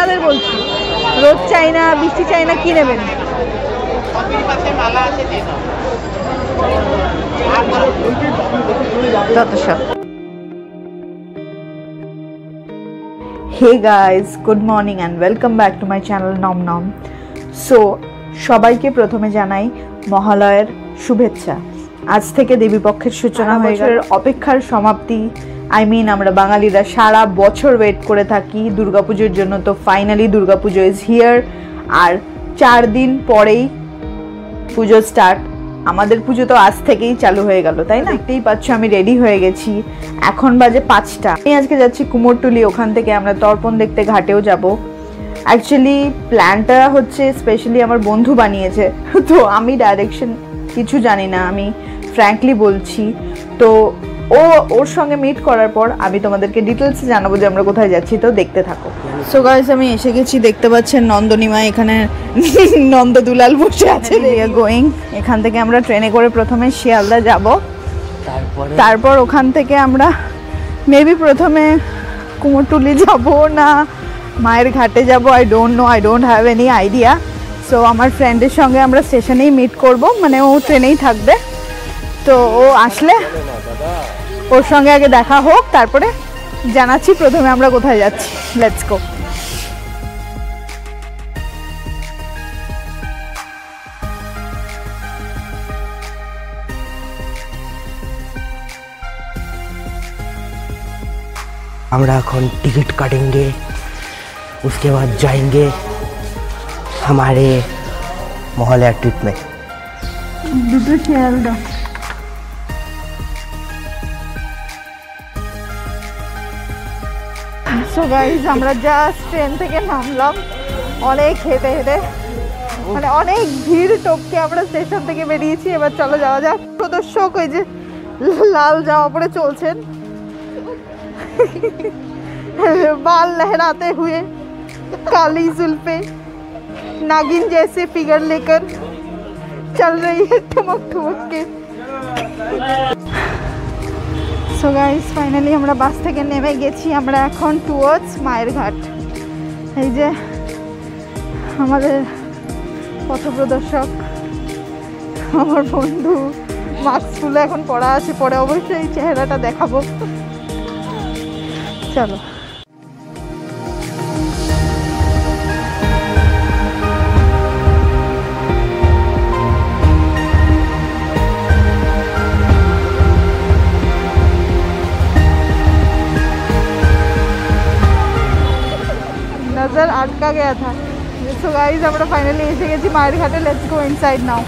আপনাদের বলছি, রোদ চাই না, বৃষ্টি চাই না, কি নেবেন? যত সব। Hey guys, good morning and welcome back to my channel nom nom. So সবাইকে প্রথমে জানাই মহালয়ের শুভেচ্ছা। আজ থেকে দেবীপক্ষের সূচনা হয়ে গেল, অপেক্ষার সমাপ্তি। আমরা বাঙালিরা সারা বছর ওয়েট করে থাকি দুর্গাপুজোর জন্য। তো ফাইনালি দুর্গাপুজো ইজ হিয়ার। আর 4 দিন পরেই পুজো স্টার্ট। আমাদের পুজো তো আজ থেকেই চালু হয়ে গেল, তাই না? দেখতেই পাচ্ছ আমি রেডি হয়ে গেছি, এখন বাজে 5টা। আমি আজকে যাচ্ছি কুমোরটুলি, ওখান থেকে আমরা তর্পণ দেখতে ঘাটেও যাব। অ্যাকচুয়ালি প্ল্যানটা হচ্ছে স্পেশালি আমার বন্ধু বানিয়েছে, তো আমি ডাইরেকশন কিছু জানি না, আমি ফ্র্যাঙ্কলি বলছি। তো ওর সঙ্গে মিট করার পর আমি তোমাদেরকে ডিটেলসে জানাবো যে আমরা কোথায় যাচ্ছি, তো দেখতে থাকো। সো গাইস, আমি এসে গেছি, দেখতে পাচ্ছেন নন্দনীমা এখানে নন্দ দুলাল বসে আছে। গোয়িং, এখান থেকে আমরা ট্রেনে করে প্রথমে শিয়ালদা যাব, তারপর ওখান থেকে আমরা মেবি প্রথমে কুমোরটুলি যাব না মায়ের ঘাটে যাব। I don't have any idea. So আমার ফ্রেন্ডের সঙ্গে আমরা স্টেশনেই মিট করব, মানে ও ট্রেনেই থাকবে। তো ও আসলে ওর সঙ্গে আগে দেখা হোক, তারপরে জানাচ্ছি প্রথমে আমরা কোথায় যাচ্ছি। Let's go. আমরা এখন टिकट काटेंगे, उसके बाद जाएंगे हमारे मोहल्ला ट्रिप में। দুটো শিয়ালদা। সো গাইজ, আমরা জাস্ট ট্রেন থেকে নামলাম, অনেক হেঁটে হেঁটে, মানে অনেক ভিড় টপকে আমরা স্টেশন থেকে বেরিয়েছি। এবার চলো যাওয়া যাক। প্রদর্শক ওই যে লাল জামা পরে চলছেন, बाल लहराते हुए, काली जुल्फे, नागिन जैसे फिगर लेकर चल रही है ठुमक ठुमक के। सो गाइस, फाइनली আমরা বাস থেকে নেমে গেছি। আমরা এখন টুয়ার্ডস মায়ের ঘাট। এই যে আমাদের পথপ্রদর্শক, আমার বন্ধু, মাস্ক খুলে এখন পড়া আছে, পরে অবশ্যই চেহারাটা দেখাবো। চলো। नजर अटका गया था। सो गाइस, আমরা ফাইনালি এসে গেছি মায়ের ঘাটে। লেটস গো ইনসাইড নাও।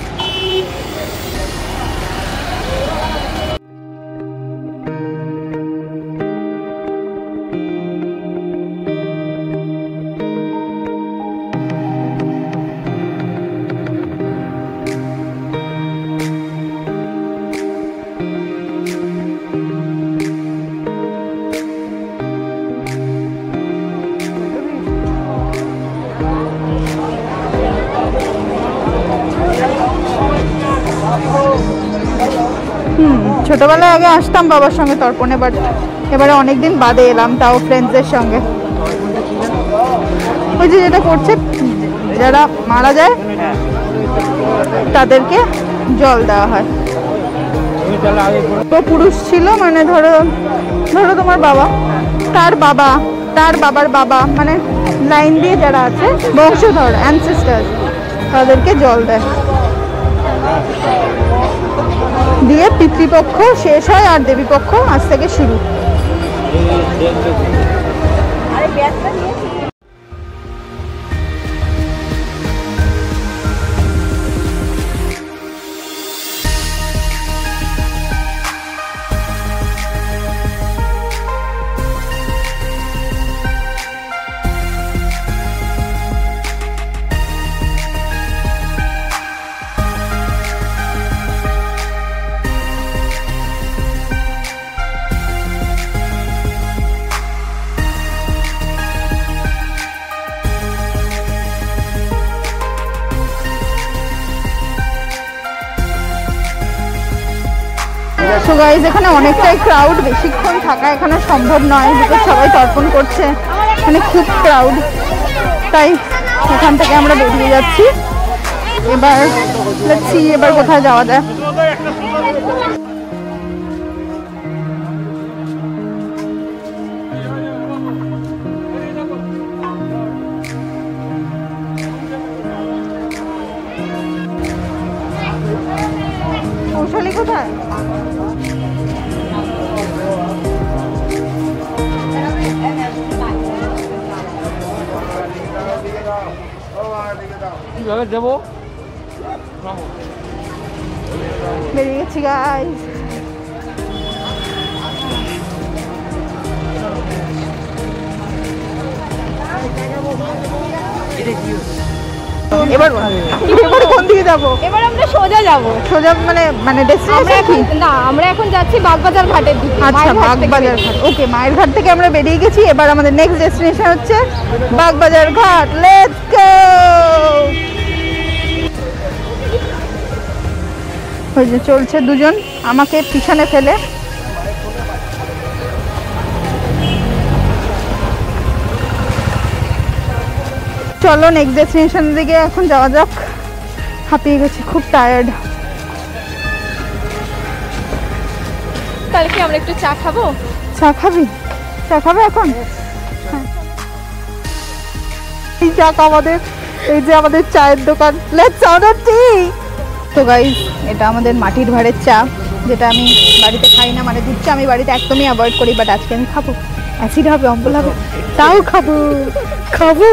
ছোটবেলায় আগে আসতাম বাবার সঙ্গে তর্পণে, বাট এবারে অনেকদিন বাদে এলাম, তাও ফ্রেন্ডসদের সঙ্গে। ওই যে যেটা করছে, যারা মারা যায় তাদেরকে জল দেওয়া হয়। তো পুরুষ ছিল, মানে ধরো তোমার বাবা, তার বাবার বাবা, মানে লাইন দিয়ে যারা আছে বংশধর, অ্যানসেস্টার, তাদেরকে জল দেয়। দিয়ে পিতৃপক্ষ শেষ হয় আর দেবীপক্ষ আজ থেকে শুরু। সো গাইজ, এখানে অনেকটাই ক্রাউড, বেশিক্ষণ থাকা এখানে সম্ভব নয়, বিকজ সবাই তর্পণ করছে, মানে খুব ক্রাউড। তাই এখান থেকে আমরা বেরিয়ে যাচ্ছি। এবার দেখছি এবার কোথায় যাওয়া যায়। কৌশলী কোথায়? যাবো বেরিয়ে গেছি গাইস। এবার কোন দিকে যাবো? এবার আমরা সোজা যাব। সোজা মানে ডেস্টিনেশন কি? না, আমরা এখন যাচ্ছি বাগবাজার ঘাটের দিকে। আচ্ছা, বাগবাজার ঘাট। ওকে, মায়ের ঘাট থেকে আমরা বেরিয়ে গেছি। এবার আমাদের নেক্সট ডেস্টিনেশন হচ্ছে বাগবাজার ঘাট। Let's go. ওই যে চলছে দুজন আমাকে পিছনে ফেলে। চলো নেক্সট ডেস্টিনেশনের দিকে এখন যাওয়া যাক। হাঁপিয়ে গেছি, খুব টায়ার্ড। তাহলে কি আমরা একটু চা খাবো? চা খাবি? চা খাবে এখন? এই যাক আমাদের, এই যে আমাদের চায়ের দোকান। লেটস অর্ডার টি। তো গাইস, এটা আমাদের মাটির ভাঁড়ের চা, যেটা আমি বাড়িতে খাই না। মানে দুধ চা আমি বাড়িতে একদমই অ্যাভয়েড করি, বাট আজকে আমি খাবো। অ্যাসিড হবে, অম্বল হবে, তাও খাবো খাবো।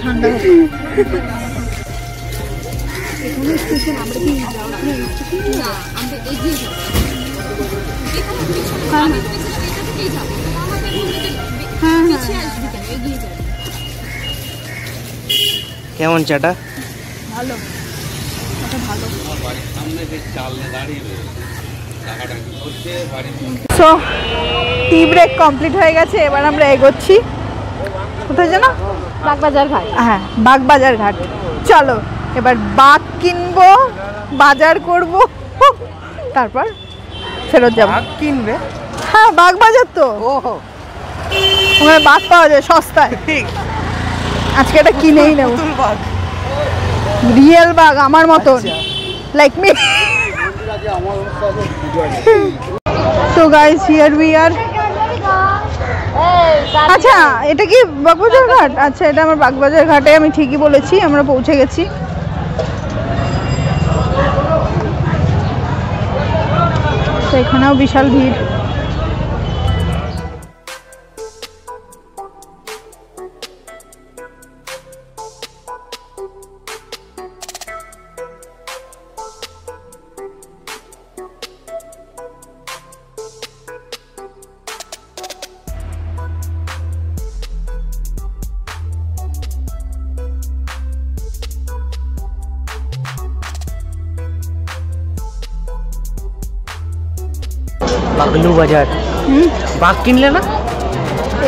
ঠান্ডা কেমন চাটা? ভালো, সো টি ব্রেক কমপ্লিট হয়ে গেছে। এবার আমরা এগোচ্ছি কোথায় যেন? বাগবাজার ঘাট। হ্যাঁ, বাগবাজার ঘাট। চলো এবার বাঘ কিনবো, বাজার করব, তারপর ফেরত যাবো। কিনবে? হ্যাঁ, বাগবাজার তো, ওহো, ওখানে বাঘ পাওয়া যায় সস্তায়। আজকে এটা কিনেই নেব। রিয়েল বাঘ আমার মতন, লাইক মি। তো গাইস, হিয়ার উই আর। আচ্ছা, এটা কি বাগবাজার ঘাট? আচ্ছা, এটা আমার বাগবাজার ঘাটে, আমি ঠিকই বলেছি, আমরা পৌঁছে গেছি। তো এখানেও বিশাল ভিড়। বাগলু বাজার। বাঘ কিনলে না?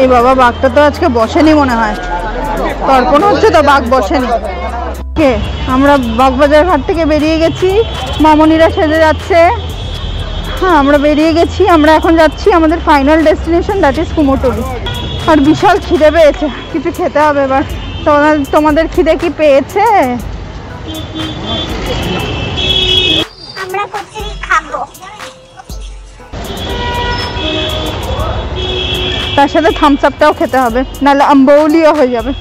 এই বাবা, বাঘটা তো আজকে বসেনি মনে হয়, তর্পণ হচ্ছে তো, বাঘ বসেনি। কে আমরা বাগবাজার ঘাট থেকে বেরিয়ে গেছি, মামনিরা সেজে যাচ্ছে। হ্যাঁ, আমরা বেরিয়ে গেছি। আমরা এখন যাচ্ছি আমাদের final destination, that is Kumortuli. আর বিশাল খিদে পেয়েছে, কিছু খেতে হবে এবার। তোমাদের খিদে কি পেয়েছে? আমরা কচুরি খাবো। তার সাথে থামস আপটাও খেতে হবে, নাহলে আম্বৌলিও হয়ে যাবে।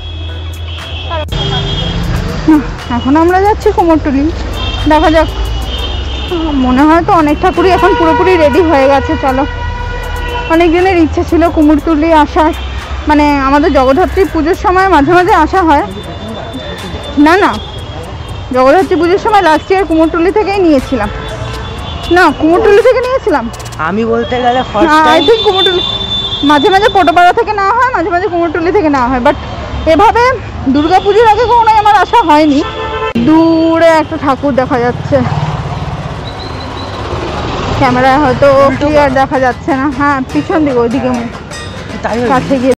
এখন আমরা যাচ্ছি কুমোরটুলি, দেখা যাক। মনে হয় তো অনেক ঠাকুরই এখন পুরোপুরি রেডি হয়ে গেছে। চলো, অনেক দিনের ইচ্ছে ছিল কুমোরটুলি আসার। মানে আমাদের জগদ্ধাত্রী পুজোর সময় মাঝে মাঝে আসা হয়। না না, জগদ্ধাত্রী পুজোর সময় লাস্ট ইয়ার কুমোরটুলি থেকেই নিয়েছিলাম। না, কুমোরটুলি থেকে নিয়েছিলাম আমি বলতে গেলে first I time. Think Kumortuli. মাঝে মাঝে পোটোপাড়া থেকে নেওয়া হয়, মাঝে মাঝে কুমোরটুলি থেকে নেওয়া হয়, বাট এভাবে দুর্গাপুজোর আগে কখনোই আমার আসা হয়নি। দূরে একটা ঠাকুর দেখা যাচ্ছে, ক্যামেরায় হয়তো ক্লিয়ার দেখা যাচ্ছে না। হ্যাঁ, পিছন দিকে, ওইদিকে কাছে গিয়ে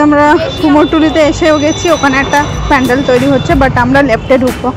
আমরা কুমোরটুলিতে এসেও গেছি, ওখানে একটা প্যান্ডেল তৈরি হচ্ছে, বাট আমরা লেফটে ঢুকবো।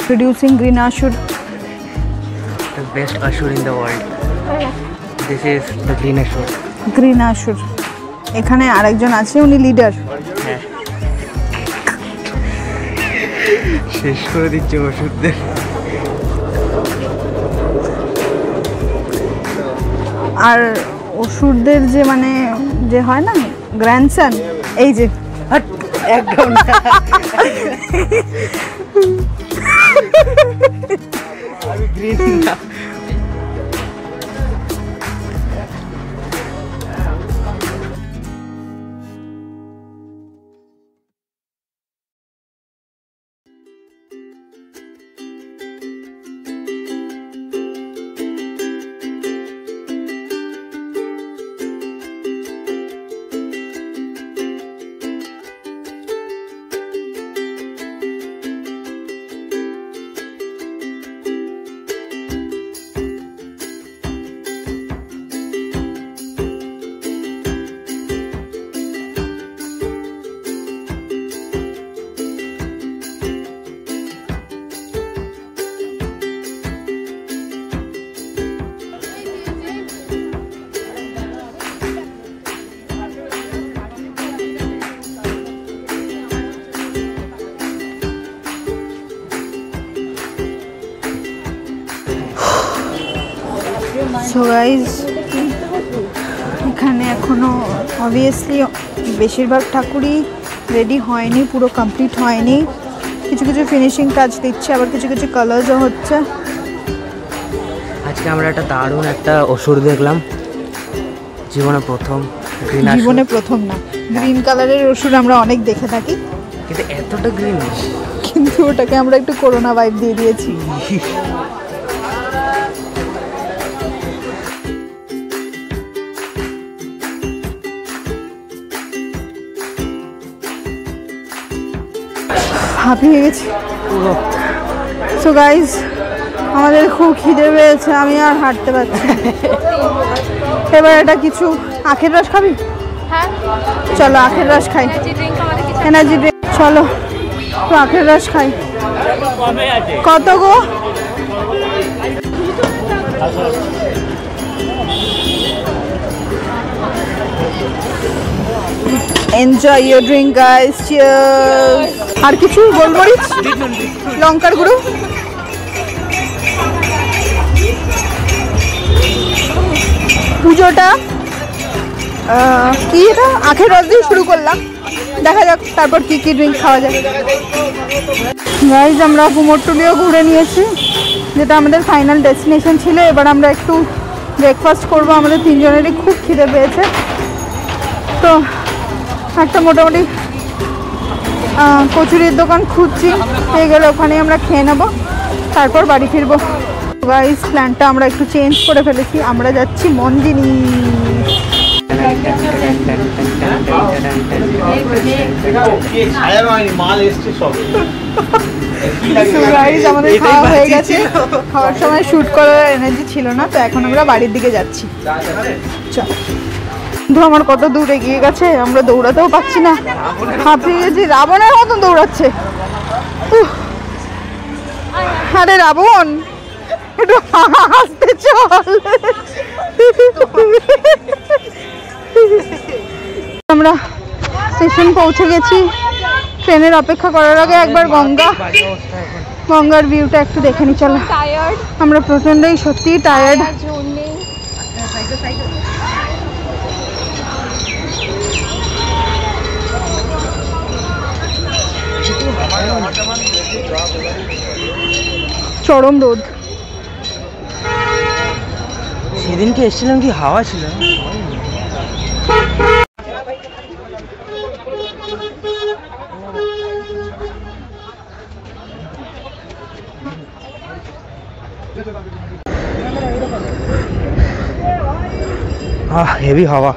Producing green ashur, The best ashur in the world. This is the green ashur. Green আশুর। এখানে আরেকজন আছে, উনি লিডার। হ্যাঁ, শেষ করে দিচ্ছে ওষুধদের। আর অসুরদের যে মানে যে হয় না গ্র্যান্ডসন, এই যে একদম গ্রিন না। সো গাইজ, এখানে এখনো অবভিয়াসলি বেশিরভাগ ঠাকুরই রেডি হয়নি, পুরো কমপ্লিট হয়নি। কিছু কিছু ফিনিশিং টাচ দিচ্ছে, আবার কিছু কিছু কালার্সও হচ্ছে। আজকে আমরা একটা দারুণ একটা অসুর দেখলাম, জীবনে প্রথম। জীবনে প্রথম না, গ্রিন কালারের অসুর আমরা অনেক দেখে থাকি, কিন্তু এতটা গ্রিন, কিন্তু ওটাকে আমরা একটু করোনা ভাইব দিয়ে দিয়েছি। হাঁপিয়ে গেছি। সো গাইজ, আমাদের খুব খিদে পেয়েছে, আমি আর হাঁটতে পারছি না। এবার এটা কিছু আখের রস খাবি? হ্যাঁ, চলো আখের রস খাই, ড্রিঙ্ক আমাদের কিছু এনার্জি ড্রিঙ্ক। চলো তো আখের রস খাই। কত গো? Enjoy your drink guys, cheers. আর কিছু গোলমরিচ, লঙ্কার গুঁড়ো। পুজোটা কি এটা আখের রস দিয়ে শুরু করলাম, দেখা যাক তারপর কি কি ড্রিঙ্ক খাওয়া যায়। গাইজ, আমরা কুমোরটুলিও ঘুরে নিয়েছি, যেটা আমাদের ফাইনাল ডেস্টিনেশন ছিল। এবার আমরা একটু ব্রেকফাস্ট করব, আমাদের তিনজনেরই খুব খিদে পেয়েছে। তো একটা মোটামুটি কচুরির দোকান খুঁজছি, পেয়ে গেলে ওখানে আমরা খেয়ে নেবো, তারপর বাড়ি ফিরবো। গাইজ, প্ল্যানটা আমরা একটু চেঞ্জ করে ফেলেছি, আমরা যাচ্ছি মন্দিনী। মাল এসছে সব। গাইস আমাদের খাওয়া হয়ে গেছে, খাওয়ার সময় শুট করার এনার্জি ছিল না, তো এখন আমরা বাড়ির দিকে যাচ্ছি। চল, বন্ধু আমার কত দূর এগিয়ে গেছে, আমরা দৌড়াতেও পাচ্ছি না, হাঁপিয়ে গেছি, রাবণের মতন দৌড়াচ্ছে। আরে রাবণ একটু হাসতে চল। আমরা স্টেশন পৌঁছে গেছি, ট্রেনের অপেক্ষা করার আগে একবার গঙ্গার ভিউটা একটু দেখে নি। চলো, টায়ার্ড, আমরা প্রচন্ডই সত্যি টায়ার্ড। জোর নেই। চরম রোদ। সেদিনকে এসেছিলাম কি হাওয়া ছিল? হেভি হাওয়া।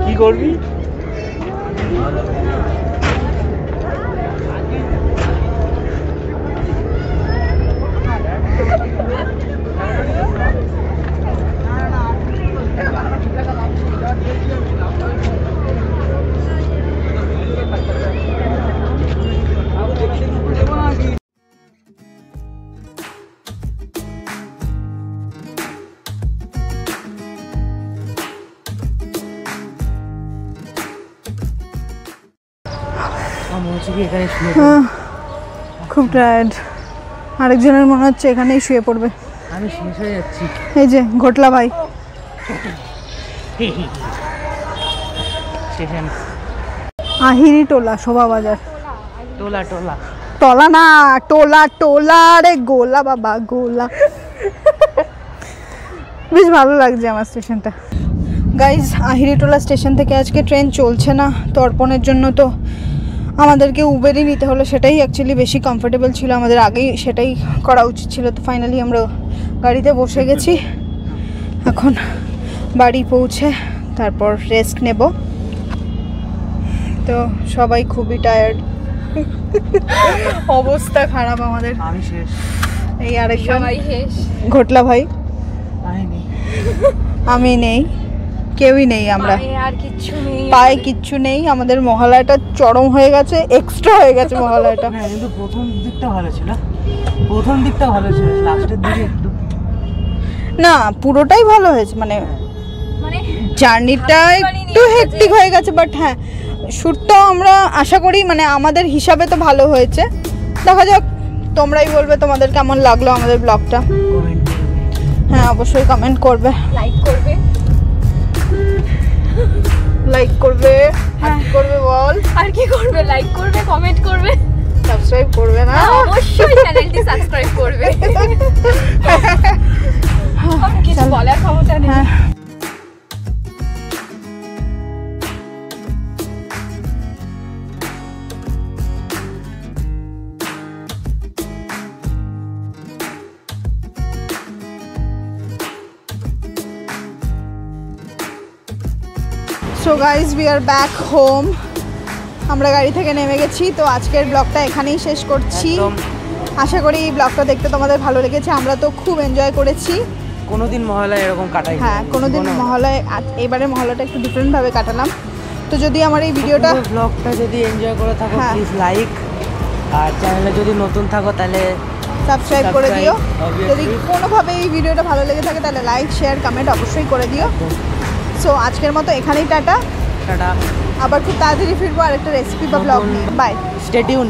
কি করবি? খুব টায়ার্ড, আরেকজনের মনে হচ্ছে এখানেই শুয়ে পড়বে। আমি শেষ হয়ে যাচ্ছি। এই যে ঘটলা ভাই, আহিরি টোলা, শোভা বাজার। টোলা টোলা টলা না, টোলা টোলা রে, গোলা বাবা গোলা। বেশ ভালো লাগছে আমার স্টেশনটা। গাইজ, আহিরিটোলা স্টেশন থেকে আজকে ট্রেন চলছে না, তো অর্পণের জন্য তো আমাদেরকে উবেরই নিতে হলো, সেটাই অ্যাকচুয়ালি বেশি কমফোর্টেবল ছিল, আমাদের আগেই সেটাই করা উচিত ছিল। তো ফাইনালি আমরা গাড়িতে বসে গেছি, এখন বাড়ি পৌঁছে তারপর রেস্ট নেব। তো সবাই খুবই টায়ার্ড, অবস্থা খারাপ আমাদের। আমি শেষ। এই আরেকজন সবাই শেষ। ঘটলা ভাই, পাইনি। আমি নেই, কেউই নেই, আমরা পায়ে আর কিচ্ছু নেই, পায়ে কিচ্ছু নেই। আমাদের মহালয়াটা চরম হয়ে গেছে, এক্সট্রা হয়ে গেছে মহালয়াটা। হ্যাঁ, কিন্তু প্রথম দিকটা ভালো ছিল, প্রথম দিকটা ভালো ছিল, লাস্টের দিকে একটু না, পুরোটাই ভালো হয়েছে, মানে জার্নিটা একটু হেক্টিক হয়ে গেছে, বাট হ্যাঁ শ্যুটটাও আমরা আশা করি মানে আমাদের হিসাবে তো ভালো হয়েছে। দেখা যাক, তোমরাই বলবে তোমাদের কেমন লাগলো আমাদের ব্লগটা। কমেন্ট করবে। হ্যাঁ অবশ্যই কমেন্ট করবে, লাইক করবে, লাইক করবে, আর কি করবে বল? আর কি করবে? লাইক করবে, কমেন্ট করবে, সাবস্ক্রাইব করবে না? অবশ্যই চ্যানেলটি সাবস্ক্রাইব করবে। আমার কিছু বলার ক্ষমতা নেই। হ্যাঁ, so guys we are back home. আমরা গাড়ি থেকে নেমে গেছি, তো আজকের ব্লগটা এখানেই শেষ করছি। আশা করি এই ব্লগটা দেখতে তোমাদের ভালো লেগেছে, আমরা তো খুব এনজয় করেছি। কোনোদিন মহালয়া এরকম কাটাই? হ্যাঁ, কোনোদিন মহালয়, এবারে মহালয়টা একটু ডিফারেন্টভাবে কাটালাম। তো যদি আমার এই ভিডিওটা, ব্লগটা যদি এনজয় করে থাকো হ্যাঁ, প্লিজ লাইক, আর চ্যানেলে যদি নতুন থাকো তাহলে সাবস্ক্রাইব করে দিও। obviously। যদি কোনোভাবে এই ভিডিওটা ভালো লেগে থাকে তাহলে লাইক, শেয়ার, কমেন্ট অবশ্যই করে দিও। সো আজকের মতো এখানেই টাটা, টাটা, আবার খুব তাড়াতাড়ি ফিরবো আর একটা রেসিপি বা ব্লগ নিয়ে। Bye, stay tune.